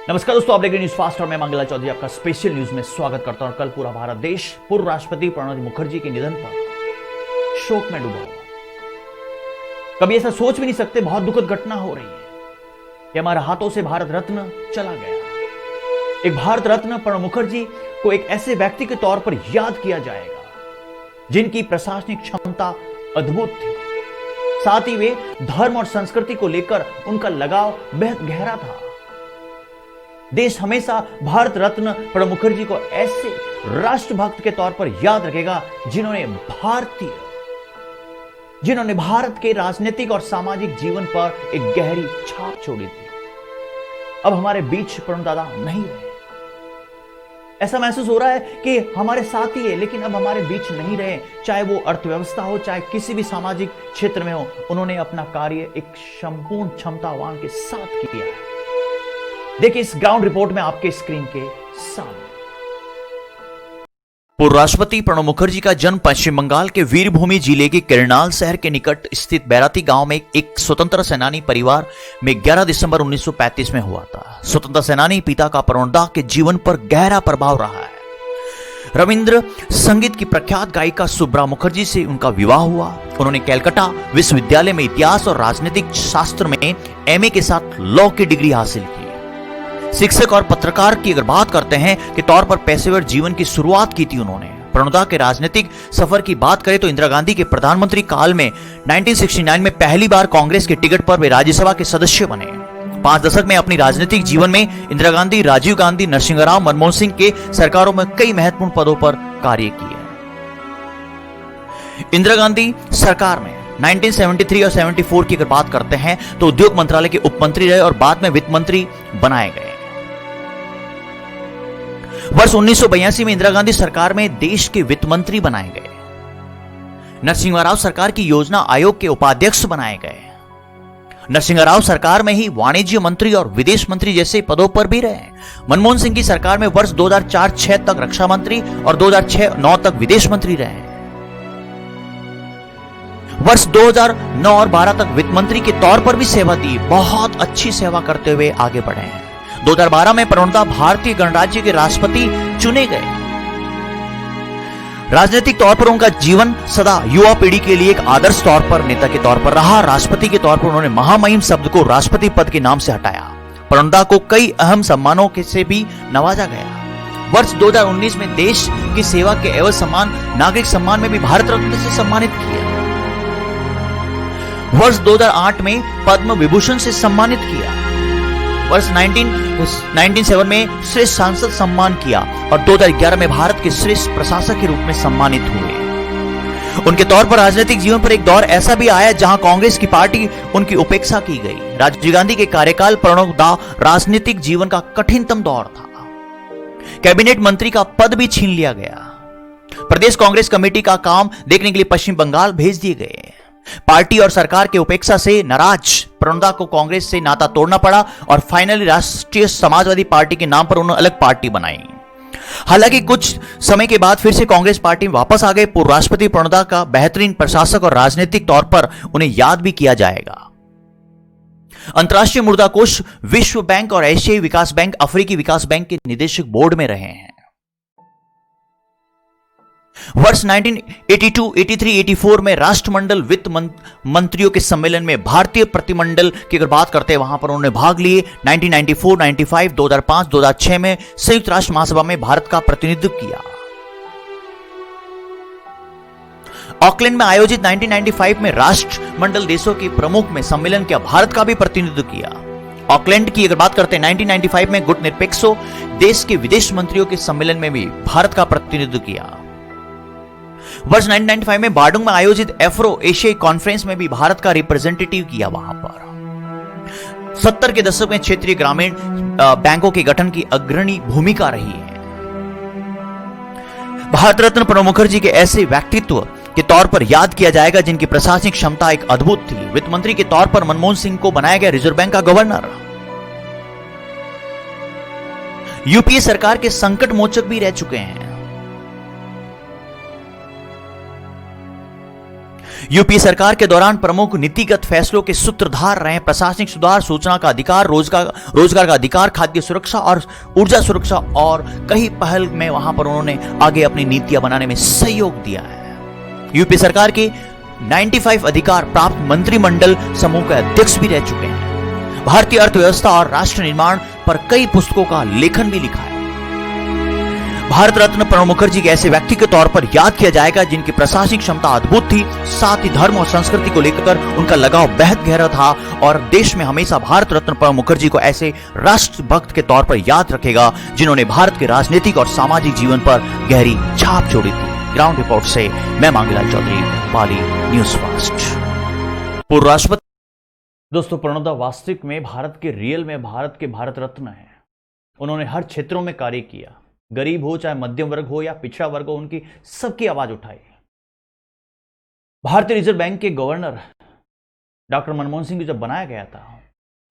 नमस्कार दोस्तों, आप देख रहे न्यूज फास्ट और मैं मंगला चौधरी आपका स्पेशल न्यूज में स्वागत करता हूं। कल पूरा भारत देश पूर्व राष्ट्रपति प्रणब मुखर्जी के निधन पर शोक में डूबा हुआ। कभी ऐसा सोच भी नहीं सकते, बहुत दुखद घटना हो रही है कि हमारे हाथों से भारत रत्न चला गया। एक भारत रत्न प्रणब मुखर्जी को एक ऐसे व्यक्ति के तौर पर याद किया जाएगा जिनकी प्रशासनिक क्षमता अद्भुत थी, साथ ही वे धर्म और संस्कृति को लेकर उनका लगाव बेहद गहरा था। देश हमेशा भारत रत्न प्रणब मुखर्जी को ऐसे राष्ट्रभक्त के तौर पर याद रखेगा जिन्होंने भारत के राजनीतिक और सामाजिक जीवन पर एक गहरी छाप छोड़ी थी। अब हमारे बीच प्रणब दादा नहीं रहे। ऐसा महसूस हो रहा है कि हमारे साथ ही है, लेकिन अब हमारे बीच नहीं रहे। चाहे वो अर्थव्यवस्था हो, चाहे किसी भी सामाजिक क्षेत्र में हो, उन्होंने अपना कार्य एक संपूर्ण क्षमतावान के साथ किया है। देखिए इस ग्राउंड रिपोर्ट में आपके स्क्रीन के सामने। पूर्व राष्ट्रपति प्रणब मुखर्जी का जन्म पश्चिम बंगाल के वीरभूमि जिले के किरनाल शहर के निकट स्थित बैराती गांव में एक स्वतंत्रता सेनानी परिवार में 11 दिसंबर 1935 में हुआ था। स्वतंत्रता सेनानी पिता का प्रणब के जीवन पर गहरा प्रभाव रहा है। रविंद्र संगीत की प्रख्यात गायिका सुब्रा मुखर्जी से उनका विवाह हुआ। उन्होंने कलकत्ता विश्वविद्यालय में इतिहास और राजनीतिक शास्त्र में एमए के साथ लॉ की डिग्री हासिल की। शिक्षक और पत्रकार की अगर बात करते हैं के तौर पर पेशेवर जीवन की शुरुआत की थी उन्होंने। प्रणब के राजनीतिक सफर की बात करें तो इंदिरा गांधी के प्रधानमंत्री काल में 1969 में पहली बार कांग्रेस के टिकट पर वे राज्यसभा के सदस्य बने। 5 दशक में अपनी राजनीतिक जीवन में इंदिरा गांधी, राजीव गांधी, नरसिंह, मनमोहन सिंह के सरकारों में कई महत्वपूर्ण पदों पर कार्य किए। इंदिरा गांधी सरकार में 1973 और 74 की अगर बात करते हैं तो उद्योग मंत्रालय के उप मंत्री रहे और बाद में वित्त मंत्री बनाए गए। वर्ष 1982 में इंदिरा गांधी सरकार में देश के वित्त मंत्री बनाए गए। नरसिंह राव सरकार की योजना आयोग के उपाध्यक्ष बनाए गए। नरसिंह राव सरकार में ही वाणिज्य मंत्री और विदेश मंत्री जैसे पदों पर भी रहे। मनमोहन सिंह की सरकार में वर्ष 2004-06 तक रक्षा मंत्री और 2006-09 तक विदेश मंत्री रहे। वर्ष 2009 और 12 तक वित्त मंत्री के तौर पर भी सेवा दी। बहुत अच्छी सेवा करते हुए आगे बढ़े हैं। 2012 में प्रणब भारतीय गणराज्य के राष्ट्रपति चुने गए। राजनीतिक तौर पर उनका जीवन सदा युवा पीढ़ी के लिए एक आदर्श तौर पर नेता के तौर पर रहा। राष्ट्रपति के तौर पर उन्होंने महामहिम शब्द को राष्ट्रपति पद के नाम से हटाया। प्रणब को कई अहम सम्मानों से भी नवाजा गया। वर्ष 2019 में देश की सेवा के एवज सम्मान नागरिक सम्मान में भी भारत रत्न से सम्मानित किया। वर्ष 2008 में पद्म विभूषण से सम्मानित किया। वर्ष 1997 में श्रेष्ठ सांसद सम्मान किया और 2011 में भारत के श्रेष्ठ प्रशासक के रूप में सम्मानित हुए। उनके तौर पर राजनीतिक जीवन पर एक दौर ऐसा भी आया जहां कांग्रेस की पार्टी उनकी उपेक्षा की गई। राजीव गांधी के कार्यकाल प्रणब राजनीतिक जीवन का कठिनतम दौर था। कैबिनेट मंत्री का पद भी छीन लिया गया। प्रदेश कांग्रेस कमेटी का काम देखने के लिए पश्चिम बंगाल भेज दिए गए। पार्टी और सरकार के उपेक्षा से नाराज प्रणब को कांग्रेस से नाता तोड़ना पड़ा और फाइनली राष्ट्रीय समाजवादी पार्टी के नाम पर उन्होंने अलग पार्टी बनाई। हालांकि कुछ समय के बाद फिर से कांग्रेस पार्टी में वापस आ गए। पूर्व राष्ट्रपति प्रणब का बेहतरीन प्रशासक और राजनीतिक तौर पर उन्हें याद भी किया जाएगा। अंतर्राष्ट्रीय मुद्रा कोष, विश्व बैंक और एशियाई विकास बैंक, अफ्रीकी विकास बैंक के निदेशक बोर्ड में रहे हैं। वर्ष 1982, 83, 84 में राष्ट्रमंडल वित्त मंत्रियों के सम्मेलन में भारतीय प्रतिमंडल की अगर बात करते हैं वहां पर उन्होंने भाग लिए। 1994, 95, 2005, 2006 में संयुक्त राष्ट्र महासभा में भारत का प्रतिनिधित्व किया। ऑकलैंड में आयोजित 1995 में राष्ट्रमंडल देशों के प्रमुख में सम्मेलन किया, भारत का भी प्रतिनिधित्व किया। ऑकलैंड की अगर बात करते हैं 1995 में गुट निरपेक्षो देश के विदेश मंत्रियों के सम्मेलन में भी भारत का प्रतिनिधित्व किया। वर्ष 1995 में बार्डुंग में आयोजित एफ्रो एशियाई कॉन्फ्रेंस में भी भारत का रिप्रेजेंटेटिव किया। वहां पर 70 के दशक में क्षेत्रीय ग्रामीण बैंकों के गठन की अग्रणी भूमिका रही है। भारत रत्न प्रणब मुखर्जी के ऐसे व्यक्तित्व के तौर पर याद किया जाएगा जिनकी प्रशासनिक क्षमता एक अद्भुत थी। वित्त मंत्री के तौर पर मनमोहन सिंह को बनाया गया रिजर्व बैंक का गवर्नर। यूपीए सरकार के संकट मोचक भी रह चुके हैं। यूपीए सरकार के दौरान प्रमुख नीतिगत फैसलों के सूत्रधार रहे प्रशासनिक सुधार, सूचना का अधिकार, रोजगार का अधिकार, खाद्य सुरक्षा और ऊर्जा सुरक्षा और कई पहल में वहां पर उन्होंने आगे अपनी नीतियां बनाने में सहयोग दिया है। यूपीए सरकार के 95 अधिकार प्राप्त मंत्रिमंडल समूह के अध्यक्ष भी रह चुके हैं। भारतीय अर्थव्यवस्था और राष्ट्र निर्माण पर कई पुस्तकों का लेखन भी लिखा है। भारत रत्न प्रणब मुखर्जी के ऐसे व्यक्ति के तौर पर याद किया जाएगा जिनकी प्रशासनिक क्षमता अद्भुत थी, साथ ही धर्म और संस्कृति को लेकर उनका लगाव बेहद गहरा था और देश में हमेशा भारत रत्न प्रणब मुखर्जी को ऐसे राष्ट्रभक्त के तौर पर याद रखेगा जिन्होंने भारत के राजनीतिक और सामाजिक जीवन पर गहरी छाप छोड़ी थी। ग्राउंड रिपोर्ट से मैं मांगीलाल चौधरी, पाली न्यूज फास्ट। पूर्व राष्ट्रपति दोस्तों, प्रणब दा वास्तविक में भारत के रियल में भारत के भारत रत्न है। उन्होंने हर क्षेत्रों में कार्य किया, गरीब हो चाहे मध्यम वर्ग हो या पिछड़ा वर्ग हो, उनकी सबकी आवाज उठाई। भारतीय रिजर्व बैंक के गवर्नर डॉक्टर मनमोहन सिंह को जब बनाया गया था,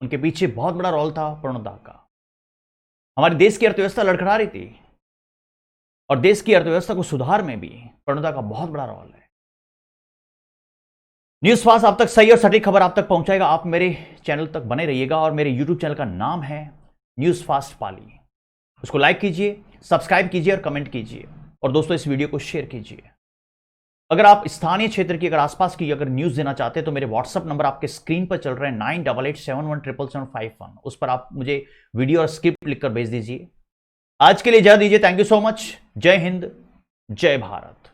उनके पीछे बहुत बड़ा रोल था प्रणब दा का। हमारे देश की अर्थव्यवस्था लड़खड़ा रही थी और देश की अर्थव्यवस्था को सुधार में भी प्रणब दा का बहुत बड़ा रोल है। न्यूज फास्ट आप तक सही और सटीक खबर आप तक पहुंचाएगा। आप मेरे चैनल तक बने रहिएगा और मेरे यूट्यूब चैनल का नाम है न्यूज फास्ट पाली। उसको लाइक कीजिए, सब्सक्राइब कीजिए और कमेंट कीजिए और दोस्तों इस वीडियो को शेयर कीजिए। अगर आप स्थानीय क्षेत्र की, अगर आसपास की अगर न्यूज देना चाहते हैं तो मेरे व्हाट्सएप नंबर आपके स्क्रीन पर चल रहे हैं 9887177751। उस पर आप मुझे वीडियो और स्क्रिप्ट लिखकर भेज दीजिए। आज के लिए इजाजत दीजिए। Thank you so much. जय हिंद, जय भारत।